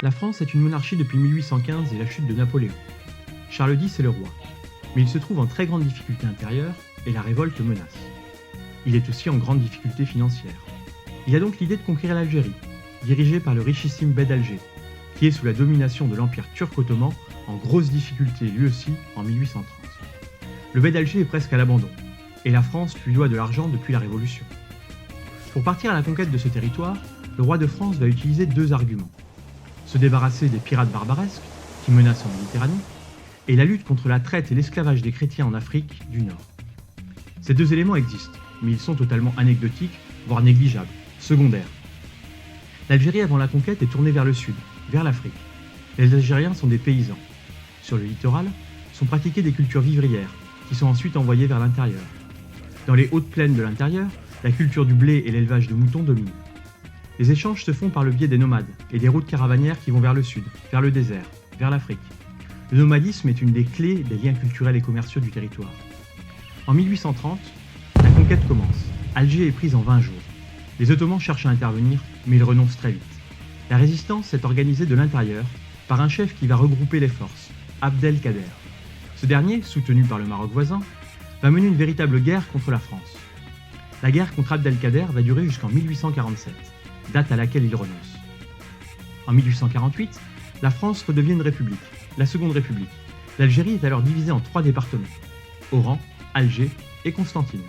La France est une monarchie depuis 1815 et la chute de Napoléon. Charles X est le roi, mais il se trouve en très grande difficulté intérieure et la révolte menace. Il est aussi en grande difficulté financière. Il a donc l'idée de conquérir l'Algérie, dirigée par le richissime Bey d'Alger, qui est sous la domination de l'Empire turc-ottoman en grosse difficulté lui aussi en 1830. Le Bey d'Alger est presque à l'abandon, et la France lui doit de l'argent depuis la Révolution. Pour partir à la conquête de ce territoire, le roi de France va utiliser deux arguments. Se débarrasser des pirates barbaresques, qui menacent en Méditerranée, et la lutte contre la traite et l'esclavage des chrétiens en Afrique du Nord. Ces deux éléments existent, mais ils sont totalement anecdotiques, voire négligeables, secondaires. L'Algérie avant la conquête est tournée vers le sud, vers l'Afrique. Les Algériens sont des paysans. Sur le littoral, sont pratiquées des cultures vivrières, qui sont ensuite envoyées vers l'intérieur. Dans les hautes plaines de l'intérieur, la culture du blé et l'élevage de moutons dominent. Les échanges se font par le biais des nomades et des routes caravanières qui vont vers le sud, vers le désert, vers l'Afrique. Le nomadisme est une des clés des liens culturels et commerciaux du territoire. En 1830, la conquête commence. Alger est prise en 20 jours. Les Ottomans cherchent à intervenir, mais ils renoncent très vite. La résistance est organisée de l'intérieur par un chef qui va regrouper les forces, Abdelkader. Ce dernier, soutenu par le Maroc voisin, va mener une véritable guerre contre la France. La guerre contre Abdelkader va durer jusqu'en 1847, date à laquelle il renonce. En 1848, la France redevient une république, la Seconde République. L'Algérie est alors divisée en 3 départements, Oran, Alger et Constantine.